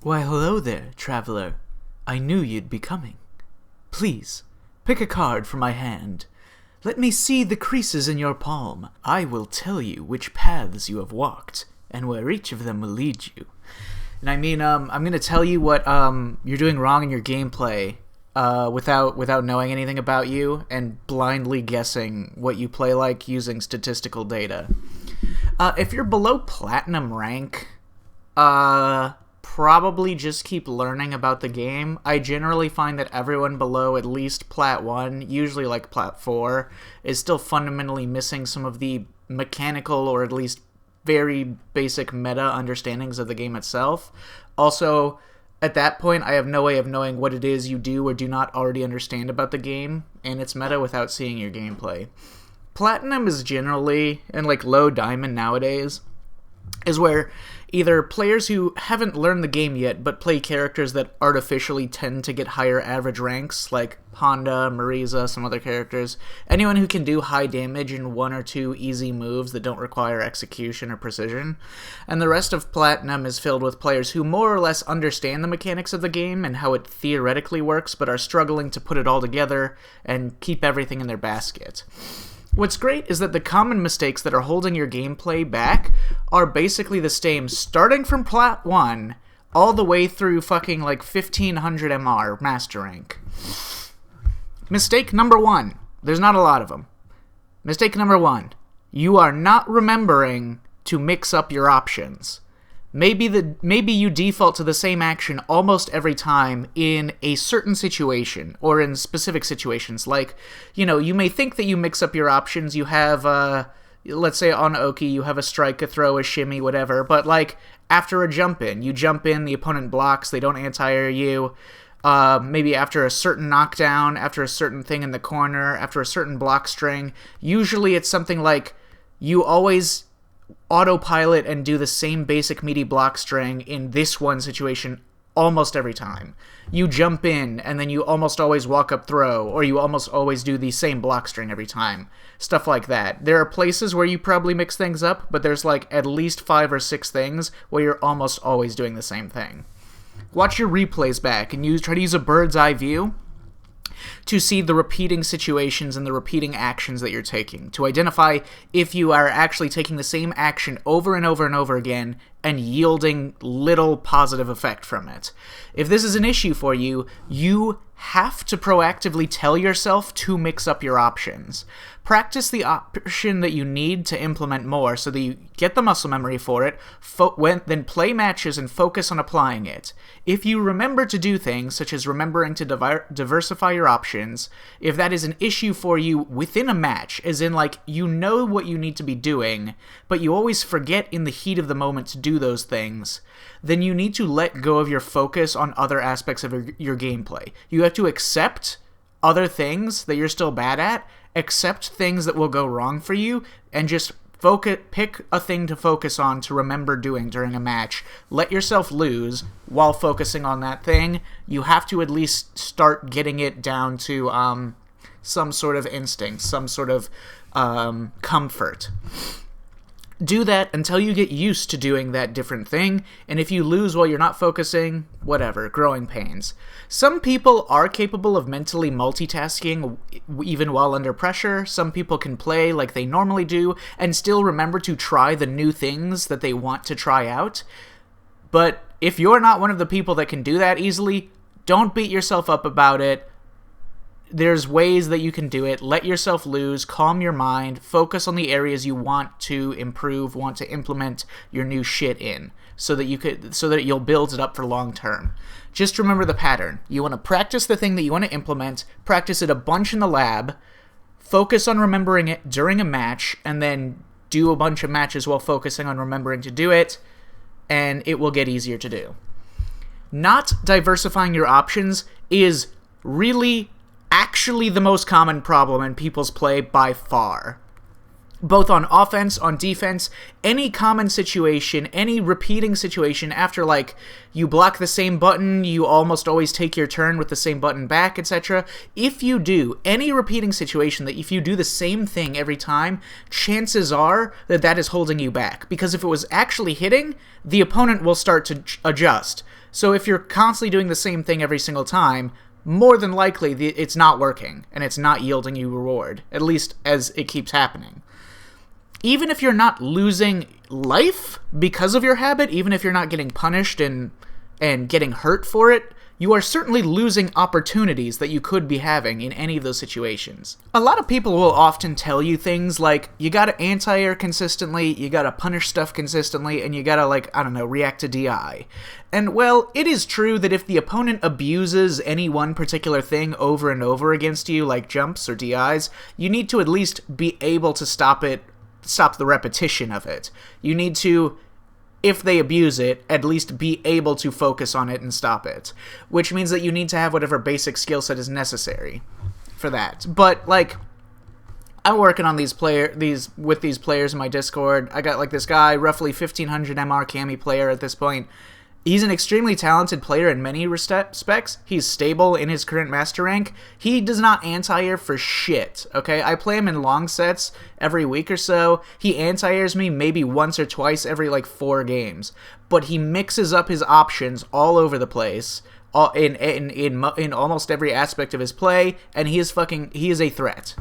Why, hello there, traveler. I knew you'd be coming. Please, pick a card from my hand. Let me see the creases in your palm. I will tell you which paths you have walked, and where each of them will lead you. And I mean, I'm going to tell you what you're doing wrong in your gameplay without knowing anything about you and blindly guessing what you play like using statistical data. If you're below platinum rank, probably just keep learning about the game. I generally find that everyone below at least Plat 1, usually like Plat 4, is still fundamentally missing some of the mechanical or at least very basic meta understandings of the game itself. Also, at that point, I have no way of knowing what it is you do or do not already understand about the game and its meta without seeing your gameplay. Platinum is generally, and like low diamond nowadays, is where either players who haven't learned the game yet but play characters that artificially tend to get higher average ranks, like Honda, Marisa, some other characters, anyone who can do high damage in one or two easy moves that don't require execution or precision, and the rest of Platinum is filled with players who more or less understand the mechanics of the game and how it theoretically works but are struggling to put it all together and keep everything in their basket. What's great is that the common mistakes that are holding your gameplay back are basically the same, starting from Plat 1 all the way through fucking like 1500 MR Master Rank. Mistake number 1. There's not a lot of them. Mistake number 1. You are not remembering to mix up your options. Maybe you default to the same action almost every time in a certain situation, or in specific situations. Like, you may think that you mix up your options. You have, let's say on Oki, you have a strike, a throw, a shimmy, whatever. But, like, after a jump in, you jump in, the opponent blocks, they don't anti-air you. Maybe after a certain knockdown, after a certain thing in the corner, after a certain block string. Usually it's something like you always autopilot and do the same basic meaty block string in this one situation almost every time. You jump in, and then you almost always walk up throw, or you almost always do the same block string every time. Stuff like that. There are places where you probably mix things up, but there's like at least 5 or 6 things where you're almost always doing the same thing. Watch your replays back, and try to use a bird's eye view to see the repeating situations and the repeating actions that you're taking, to identify if you are actually taking the same action over and over and over again and yielding little positive effect from it. If this is an issue for you, you have to proactively tell yourself to mix up your options. Practice the option that you need to implement more so that you get the muscle memory for it, then play matches and focus on applying it. If you remember to do things, such as remembering to diversify your options, if that is an issue for you within a match, as in like you know what you need to be doing, but you always forget in the heat of the moment to do those things, then you need to let go of your focus on other aspects of your gameplay. You have to accept other things that you're still bad at, accept things that will go wrong for you, and just pick a thing to focus on to remember doing during a match. Let yourself lose while focusing on that thing. You have to at least start getting it down to some sort of instinct, some sort of comfort. Do that until you get used to doing that different thing, and if you lose while you're not focusing, whatever, growing pains. Some people are capable of mentally multitasking even while under pressure. Some people can play like they normally do and still remember to try the new things that they want to try out. But if you're not one of the people that can do that easily, don't beat yourself up about it. There's ways that you can do it. Let yourself lose, calm your mind, focus on the areas you want to improve, want to implement your new shit in, so that you'll build it up for long term. Just remember the pattern. You want to practice the thing that you want to implement, practice it a bunch in the lab, focus on remembering it during a match, and then do a bunch of matches while focusing on remembering to do it, and it will get easier to do. Not diversifying your options is really actually the most common problem in people's play by far. both on offense, on defense, any common situation, any repeating situation after, like, you block the same button, you almost always take your turn with the same button back, etc. If you do any repeating situation that if you do the same thing every time, chances are that that is holding you back. Because if it was actually hitting, the opponent will start to adjust. So if you're constantly doing the same thing every single time, more than likely it's not working, and it's not yielding you reward, at least as it keeps happening. Even if you're not losing life because of your habit, even if you're not getting punished and getting hurt for it, you are certainly losing opportunities that you could be having in any of those situations. A lot of people will often tell you things like, you gotta anti-air consistently, you gotta punish stuff consistently, and you gotta, like, I don't know, react to DI. And, well, it is true that if the opponent abuses any one particular thing over and over against you, like jumps or DIs, you need to at least be able to stop the repetition of it. You need to, if they abuse it, at least be able to focus on it and stop it. Which means that you need to have whatever basic skill set is necessary for that. But, like, I'm working on with these players in my Discord. I got, like, this guy, roughly 1500 MR Cami player at this point. He's an extremely talented player in many respects. He's stable in his current master rank. He does not anti-air for shit, okay? I play him in long sets every week or so. He anti-airs me maybe once or twice every, like, 4 games. But he mixes up his options all over the place, in almost every aspect of his play, and he is a threat.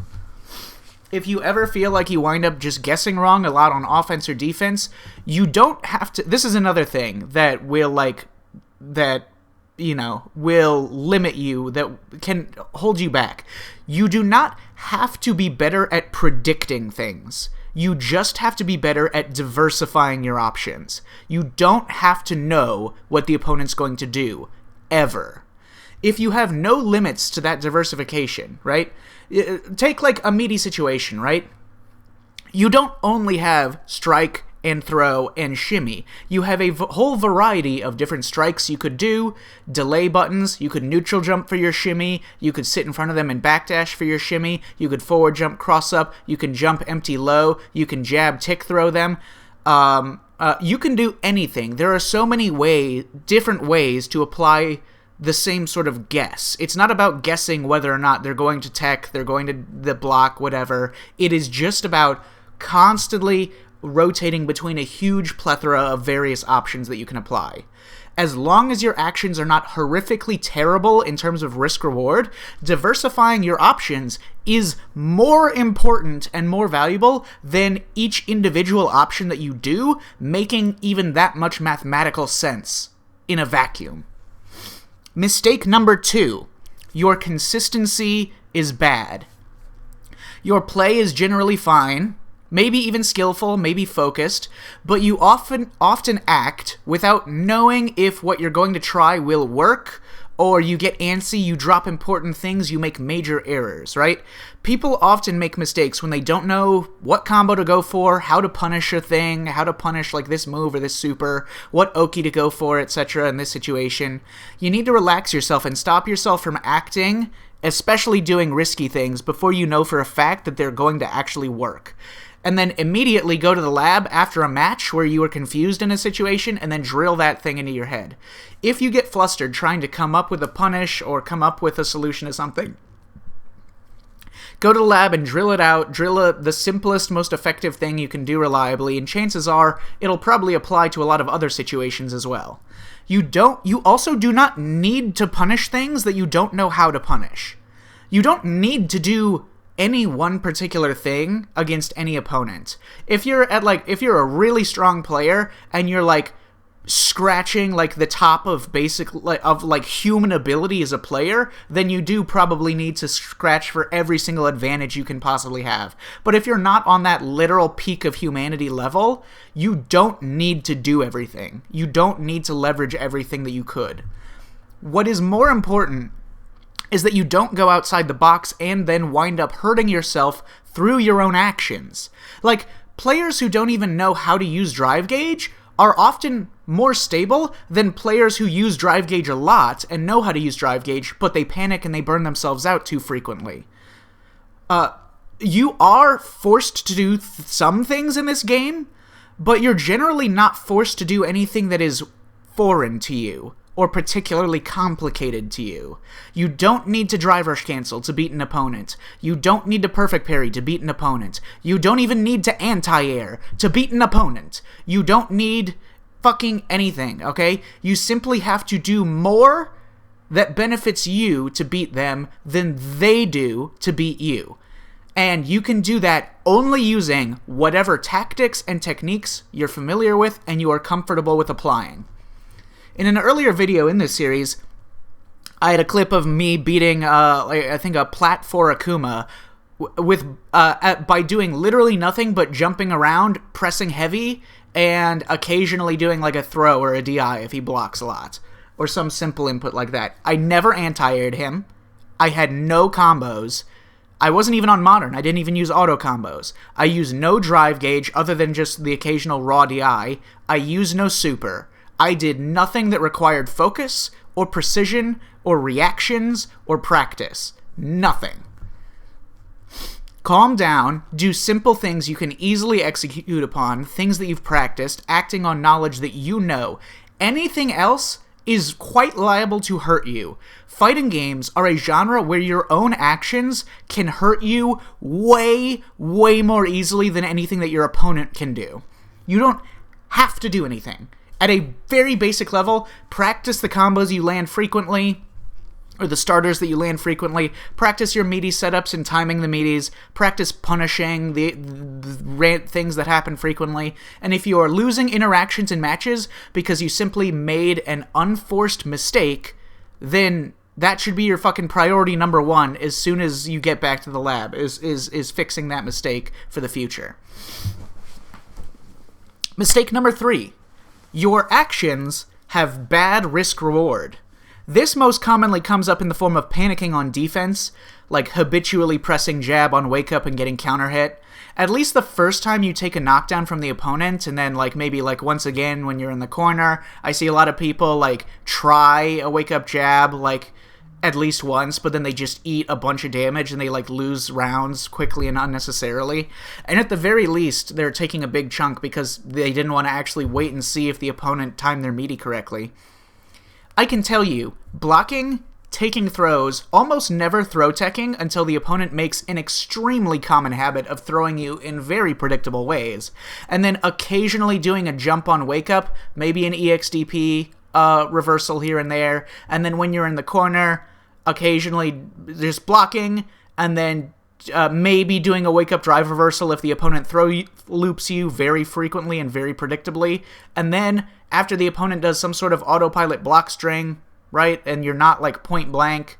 If you ever feel like you wind up just guessing wrong a lot on offense or defense, you don't have to... This is another thing that will, like, will limit you, that can hold you back. You do not have to be better at predicting things. You just have to be better at diversifying your options. You don't have to know what the opponent's going to do, ever. If you have no limits to that diversification, right? Take, like, a meaty situation, right? You don't only have strike and throw and shimmy. You have a whole variety of different strikes you could do, delay buttons, you could neutral jump for your shimmy, you could sit in front of them and backdash for your shimmy, you could forward jump cross up, you can jump empty low, you can jab tick throw them. You can do anything. There are so many different ways to apply the same sort of guess. It's not about guessing whether or not they're going to tech, they're going to the block, whatever. It is just about constantly rotating between a huge plethora of various options that you can apply. As long as your actions are not horrifically terrible in terms of risk-reward, diversifying your options is more important and more valuable than each individual option that you do making even that much mathematical sense in a vacuum. Mistake number 2. Your consistency is bad. Your play is generally fine, maybe even skillful, maybe focused, but you often act without knowing if what you're going to try will work, or you get antsy, you drop important things, you make major errors, right? People often make mistakes when they don't know what combo to go for, how to punish a thing, how to punish, like, this move or this super, what Oki to go for, etc. in this situation. You need to relax yourself and stop yourself from acting, especially doing risky things, before you know for a fact that they're going to actually work. And then immediately go to the lab after a match where you were confused in a situation and then drill that thing into your head. If you get flustered trying to come up with a punish or come up with a solution to something, go to the lab and drill it out, the simplest, most effective thing you can do reliably, and chances are it'll probably apply to a lot of other situations as well. You also do not need to punish things that you don't know how to punish. You don't need to do any one particular thing against any opponent. If you're a really strong player and you're, like, scratching, like, the top of human ability as a player, then you do probably need to scratch for every single advantage you can possibly have. But if you're not on that literal peak of humanity level, you don't need to do everything. You don't need to leverage everything that you could. What is more important is that you don't go outside the box and then wind up hurting yourself through your own actions. Like, players who don't even know how to use drive gauge are often more stable than players who use drive gauge a lot and know how to use drive gauge, but they panic and they burn themselves out too frequently. you are forced to do some things in this game, but you're generally not forced to do anything that is foreign to you or particularly complicated to you. You don't need to drive rush cancel to beat an opponent. You don't need to perfect parry to beat an opponent. You don't even need to anti-air to beat an opponent. You don't need fucking anything, okay? You simply have to do more that benefits you to beat them than they do to beat you. And you can do that only using whatever tactics and techniques you're familiar with and you are comfortable with applying. In an earlier video in this series, I had a clip of me beating, I think, a Plat 4 Akuma by doing literally nothing but jumping around, pressing heavy, and occasionally doing like a throw or a DI if he blocks a lot, or some simple input like that. I never anti-aired him. I had no combos. I wasn't even on Modern. I didn't even use auto combos. I used no drive gauge other than just the occasional raw DI. I used no super. I did nothing that required focus, or precision, or reactions, or practice. Nothing. Calm down, do simple things you can easily execute upon, things that you've practiced, acting on knowledge that you know. Anything else is quite liable to hurt you. Fighting games are a genre where your own actions can hurt you way, way more easily than anything that your opponent can do. You don't have to do anything. At a very basic level, practice the combos you land frequently, or the starters that you land frequently. Practice your meaty setups and timing the meaties. Practice punishing the things that happen frequently. And if you are losing interactions in matches because you simply made an unforced mistake, then that should be your fucking priority number one as soon as you get back to the lab, is fixing that mistake for the future. Mistake number 3. Your actions have bad risk-reward. This most commonly comes up in the form of panicking on defense, like habitually pressing jab on wake up and getting counter hit. At least the first time you take a knockdown from the opponent, and then maybe once again when you're in the corner, I see a lot of people try a wake up jab at least once, but then they just eat a bunch of damage and they lose rounds quickly and unnecessarily. And at the very least, they're taking a big chunk because they didn't want to actually wait and see if the opponent timed their meaty correctly. I can tell you, blocking, taking throws, almost never throw teching until the opponent makes an extremely common habit of throwing you in very predictable ways, and then occasionally doing a jump on wake up, maybe an EXDP reversal here and there, and then when you're in the corner, occasionally just blocking, and then maybe doing a wake-up drive reversal if the opponent loops you very frequently and very predictably, and then after the opponent does some sort of autopilot block string, right, and you're not point blank,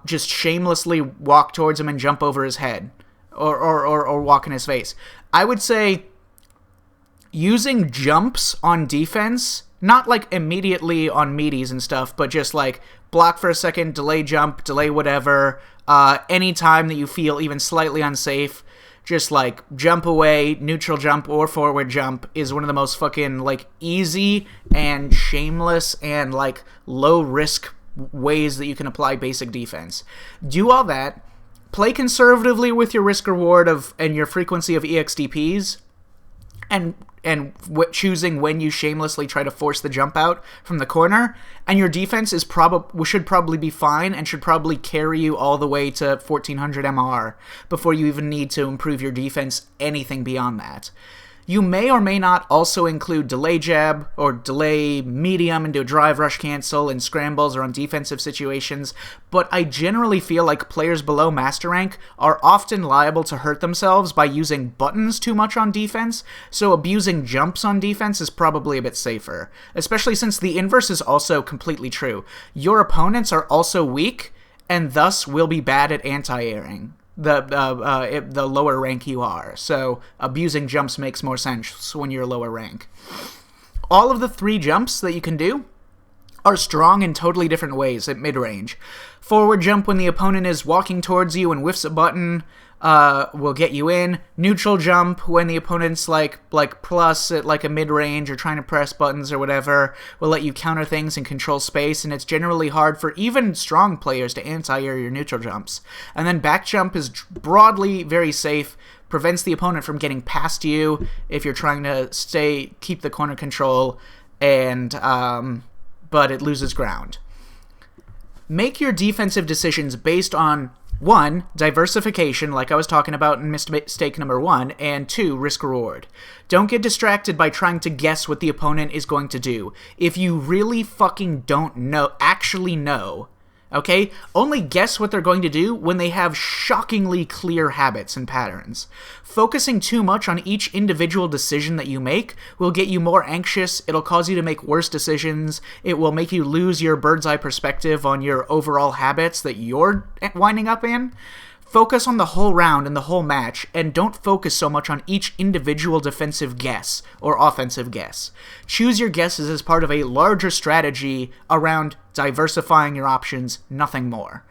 just shamelessly walk towards him and jump over his head, or walk in his face. I would say using jumps on defense, not immediately on meaties and stuff, but just block for a second, delay jump, delay whatever, any time that you feel even slightly unsafe, just jump away, neutral jump or forward jump is one of the most fucking easy and shameless and low risk ways that you can apply basic defense. Do all that, play conservatively with your risk reward and your frequency of EXDPs, and choosing when you shamelessly try to force the jump out from the corner, and your defense should probably be fine and should probably carry you all the way to 1400 MR before you even need to improve your defense anything beyond that. You may or may not also include delay jab or delay medium into a drive rush cancel in scrambles or on defensive situations, but I generally feel like players below master rank are often liable to hurt themselves by using buttons too much on defense, so abusing jumps on defense is probably a bit safer, especially since the inverse is also completely true. Your opponents are also weak, and thus will be bad at anti-airing the lower rank you are, so abusing jumps makes more sense when you're lower rank. All of the 3 jumps that you can do are strong in totally different ways at mid-range. Forward jump when the opponent is walking towards you and whiffs a button will get you in. Neutral jump when the opponent's like plus at like a mid-range or trying to press buttons or whatever will let you counter things and control space, and it's generally hard for even strong players to anti-air your neutral jumps. And then back jump is broadly very safe, prevents the opponent from getting past you if you're trying to keep the corner control, and but it loses ground. Make your defensive decisions based on 1. Diversification, like I was talking about in mistake number 1, and 2. Risk-reward. Don't get distracted by trying to guess what the opponent is going to do. If you really fucking don't actually know, okay? Only guess what they're going to do when they have shockingly clear habits and patterns. Focusing too much on each individual decision that you make will get you more anxious, it'll cause you to make worse decisions, it will make you lose your bird's eye perspective on your overall habits that you're winding up in. Focus on the whole round and the whole match, and don't focus so much on each individual defensive guess or offensive guess. Choose your guesses as part of a larger strategy around diversifying your options, nothing more.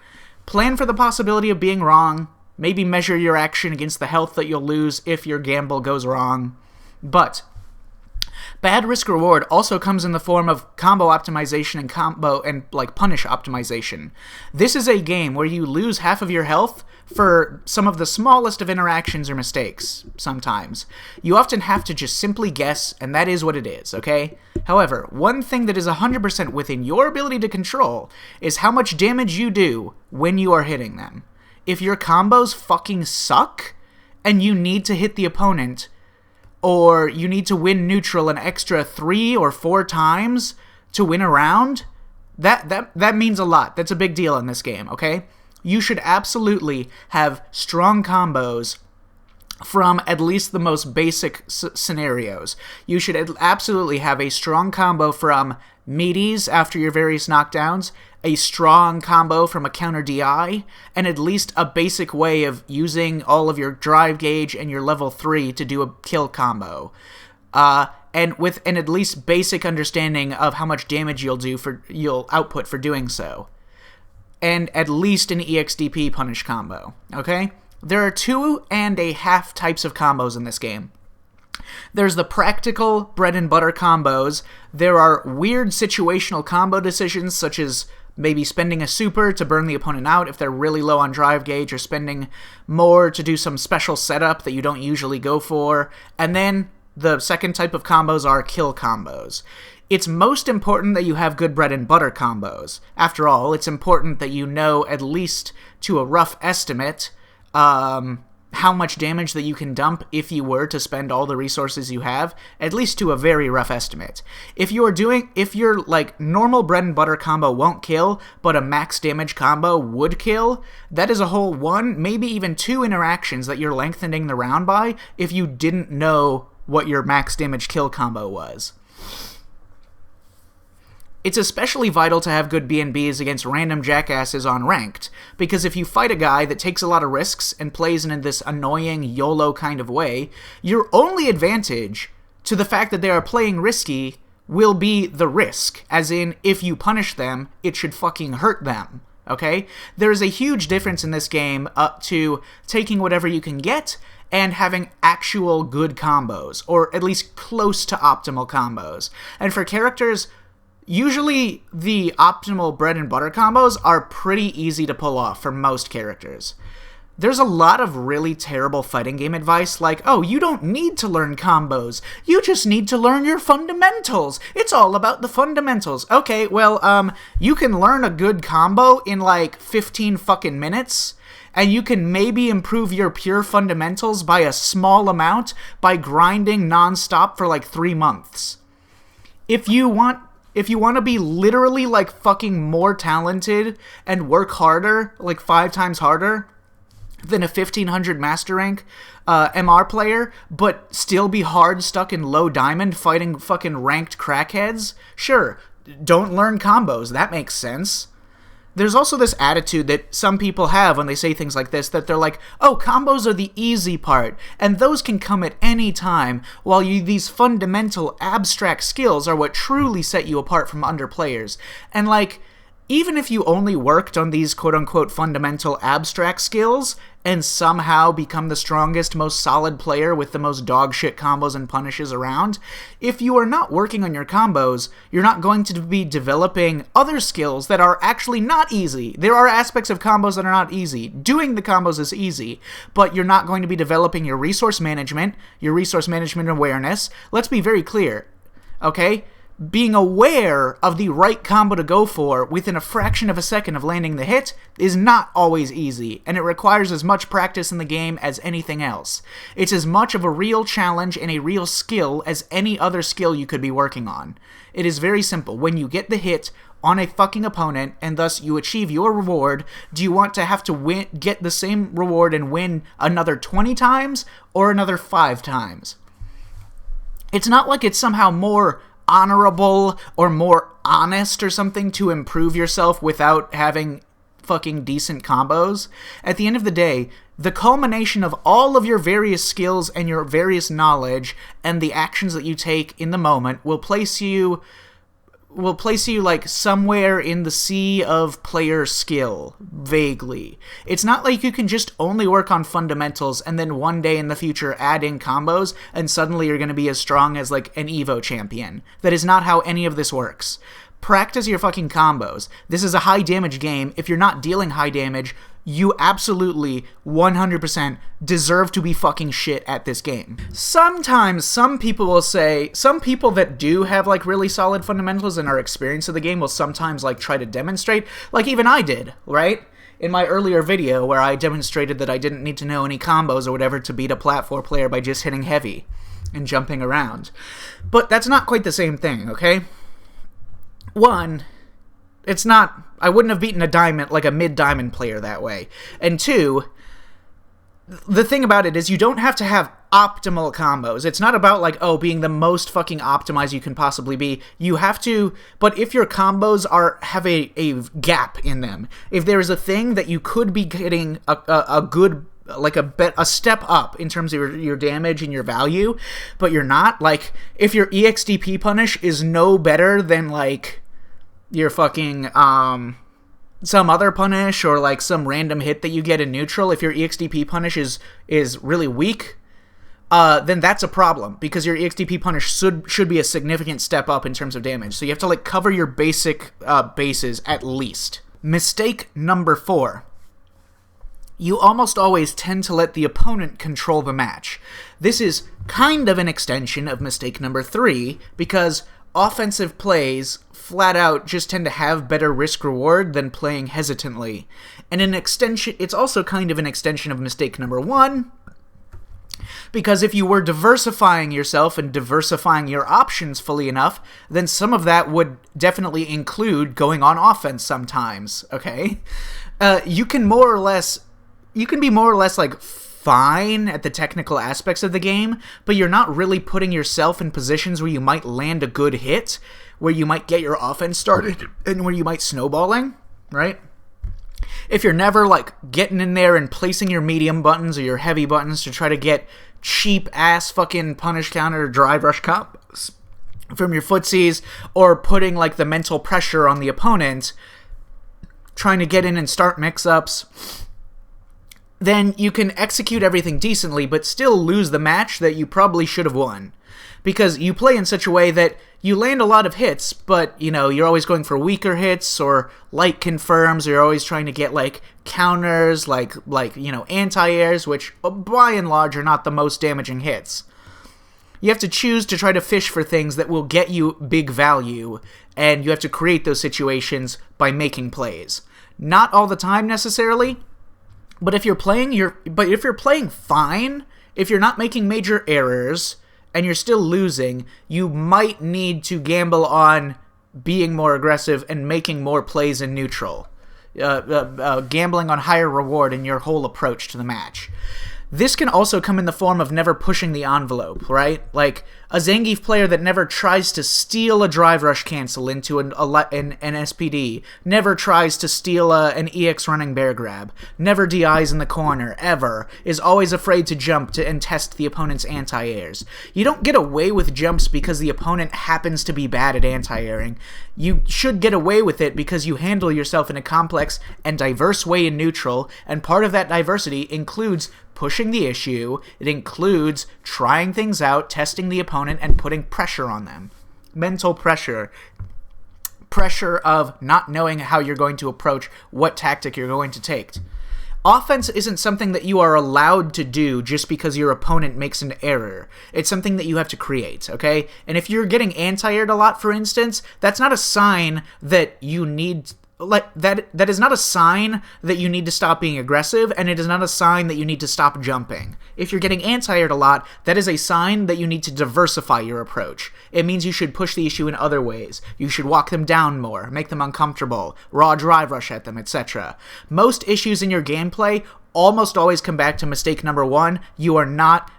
Plan for the possibility of being wrong, maybe measure your action against the health that you'll lose if your gamble goes wrong, but bad risk-reward also comes in the form of combo optimization and punish optimization. This is a game where you lose half of your health for some of the smallest of interactions or mistakes, sometimes. You often have to just simply guess, and that is what it is, okay? However, one thing that is 100% within your ability to control is how much damage you do when you are hitting them. If your combos fucking suck, and you need to hit the opponent, or you need to win neutral an extra 3 or 4 times to win a round, that means a lot. That's a big deal in this game, okay? You should absolutely have strong combos from at least the most basic scenarios. You should absolutely have a strong combo from meaties after your various knockdowns, a strong combo from a counter DI, and at least a basic way of using all of your drive gauge and your level 3 to do a kill combo. And with an at least basic understanding of how much damage you'll output for doing so. And at least an EXDP punish combo, okay? There are 2.5 types of combos in this game. There's the practical bread and butter combos. There are weird situational combo decisions, such as maybe spending a super to burn the opponent out if they're really low on drive gauge, or spending more to do some special setup that you don't usually go for. And then the second type of combos are kill combos. It's most important that you have good bread and butter combos. After all, it's important that you know, at least to a rough estimate, how much damage that you can dump if you were to spend all the resources you have, at least to a very rough estimate. If your normal bread and butter combo won't kill, but a max damage combo would kill, that is a whole 1, maybe even 2 interactions that you're lengthening the round by if you didn't know what your max damage kill combo was. It's especially vital to have good B&Bs against random jackasses on ranked, because if you fight a guy that takes a lot of risks and plays in this annoying YOLO kind of way, your only advantage to the fact that they are playing risky will be the risk, as in, if you punish them, it should fucking hurt them, okay? There is a huge difference in this game up to taking whatever you can get and having actual good combos, or at least close to optimal combos. And for characters, usually the optimal bread and butter combos are pretty easy to pull off for most characters. There's a lot of really terrible fighting game advice like, oh, you don't need to learn combos, you just need to learn your fundamentals. It's all about the fundamentals. Okay, well, you can learn a good combo in like 15 fucking minutes, and you can maybe improve your pure fundamentals by a small amount by grinding nonstop for like 3 months. If you want to be literally like fucking more talented and work harder, like 5 times harder than a 1500 master rank MR player, but still be hard stuck in low diamond fighting fucking ranked crackheads, sure, don't learn combos. That makes sense. there's also this attitude that some people have when they say things like this, that they're like, oh, combos are the easy part, and those can come at any time, while these fundamental abstract skills are what truly set you apart from other players. And like, even if you only worked on these quote-unquote fundamental abstract skills and somehow become the strongest, most solid player with the most dogshit combos and punishes around, if you are not working on your combos, you're not going to be developing other skills that are actually not easy. There are aspects of combos that are not easy. Doing the combos is easy, but you're not going to be developing your resource management awareness. Let's be very clear, okay? Being aware of the right combo to go for within a fraction of a second of landing the hit is not always easy, and it requires as much practice in the game as anything else. It's as much of a real challenge and a real skill as any other skill you could be working on. It is very simple. When you get the hit on a fucking opponent, and thus you achieve your reward, do you want to have to get the same reward and win another 20 times, or another 5 times? It's not like it's somehow more honorable or more honest or something to improve yourself without having fucking decent combos. At the end of the day, the culmination of all of your various skills and your various knowledge and the actions that you take in the moment will place you like somewhere in the sea of player skill, vaguely. It's not like you can just only work on fundamentals and then one day in the future add in combos and suddenly you're going to be as strong as like an Evo champion. That is not how any of this works. Practice your fucking combos. This is a high damage game. If you're not dealing high damage, you absolutely 100% deserve to be fucking shit at this game. Sometimes some people will say, some people that do have like really solid fundamentals and are experienced in the game will sometimes like try to demonstrate, like even I did, right? In my earlier video where I demonstrated that I didn't need to know any combos or whatever to beat a Plat 4 player by just hitting heavy and jumping around. But that's not quite the same thing, okay? One, it's not, I wouldn't have beaten a diamond, like a mid-diamond player that way. And two, the thing about it is you don't have to have optimal combos. It's not about like, oh, being the most fucking optimized you can possibly be. You have to, but if your combos have a gap in them, if there is a thing that you could be getting a good, like a step up in terms of your damage and your value, but you're not, like, if your EXDP punish is no better than like your fucking some other punish or like some random hit that you get in neutral, if your EXDP punish is really weak, then that's a problem, because your EXDP punish should be a significant step up in terms of damage. So you have to like cover your basic bases at least. Mistake number 4. You almost always tend to let the opponent control the match. This is kind of an extension of mistake number 3, because offensive plays flat out just tend to have better risk-reward than playing hesitantly. And an extension, it's also kind of an extension of mistake number 1, because if you were diversifying yourself and diversifying your options fully enough, then some of that would definitely include going on offense sometimes, okay? You can be more or less like fine at the technical aspects of the game, but you're not really putting yourself in positions where you might land a good hit, where you might get your offense started, and where you might snowballing, right? If you're never like getting in there and placing your medium buttons or your heavy buttons to try to get cheap ass fucking punish counter or drive rush combos from your footsies, or putting like the mental pressure on the opponent, trying to get in and start mix-ups, then you can execute everything decently, but still lose the match that you probably should have won. Because you play in such a way that you land a lot of hits, but, you know, you're always going for weaker hits, or light confirms, or you're always trying to get, like, counters, like you know, anti-airs, which, by and large, are not the most damaging hits. You have to choose to try to fish for things that will get you big value, and you have to create those situations by making plays. Not all the time, necessarily, but if you're playing fine, if you're not making major errors and you're still losing, you might need to gamble on being more aggressive and making more plays in neutral. Gambling on higher reward in your whole approach to the match. This can also come in the form of never pushing the envelope, right? Like, A Zangief player that never tries to steal a drive rush cancel into an SPD, never tries to steal an EX running bear grab, never DIs in the corner, ever, is always afraid to jump and test the opponent's anti-airs. You don't get away with jumps because the opponent happens to be bad at anti-airing. You should get away with it because you handle yourself in a complex and diverse way in neutral, and part of that diversity includes pushing the issue. It includes trying things out, testing the opponent, and putting pressure on them. Mental pressure. Pressure of not knowing how you're going to approach, what tactic you're going to take. Offense isn't something that you are allowed to do just because your opponent makes an error. It's something that you have to create, okay? And if you're getting anti-aired a lot, for instance, that's not a sign that you need... that is not a sign that you need to stop being aggressive, and it is not a sign that you need to stop jumping. If you're getting anti-aired a lot, that is a sign that you need to diversify your approach. It means you should push the issue in other ways. You should walk them down more, make them uncomfortable, raw drive rush at them, etc. Most issues in your gameplay almost always come back to mistake number one. You are not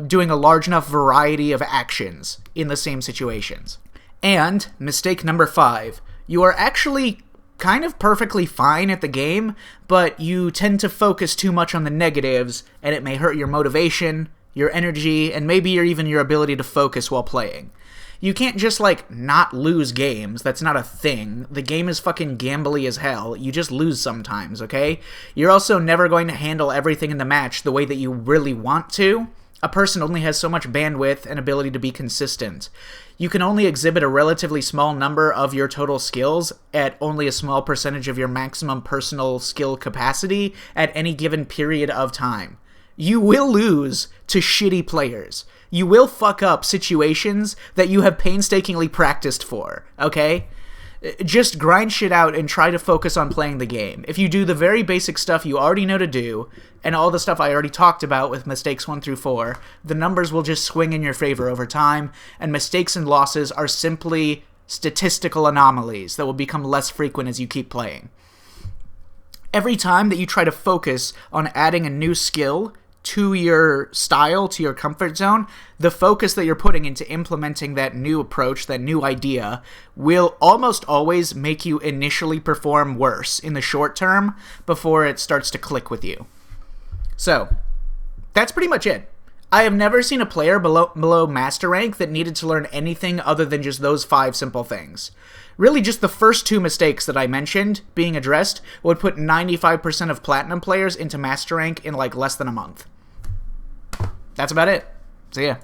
doing a large enough variety of actions in the same situations. And mistake number 5. You are actually kind of perfectly fine at the game, but you tend to focus too much on the negatives, and it may hurt your motivation, your energy, and maybe even your ability to focus while playing. You can't just, not lose games. That's not a thing. The game is fucking gambly as hell. You just lose sometimes, okay? You're also never going to handle everything in the match the way that you really want to. A person only has so much bandwidth and ability to be consistent. You can only exhibit a relatively small number of your total skills at only a small percentage of your maximum personal skill capacity at any given period of time. You will lose to shitty players. You will fuck up situations that you have painstakingly practiced for, okay? Just grind shit out and try to focus on playing the game. If you do the very basic stuff you already know to do, and all the stuff I already talked about with mistakes 1 through 4, the numbers will just swing in your favor over time, and mistakes and losses are simply statistical anomalies that will become less frequent as you keep playing. Every time that you try to focus on adding a new skill to your style, to your comfort zone, the focus that you're putting into implementing that new approach, that new idea, will almost always make you initially perform worse in the short term before it starts to click with you. So, that's pretty much it. I have never seen a player below master rank that needed to learn anything other than just those 5 simple things. Really, just the first 2 mistakes that I mentioned being addressed would put 95% of platinum players into master rank in less than a month. That's about it. See ya.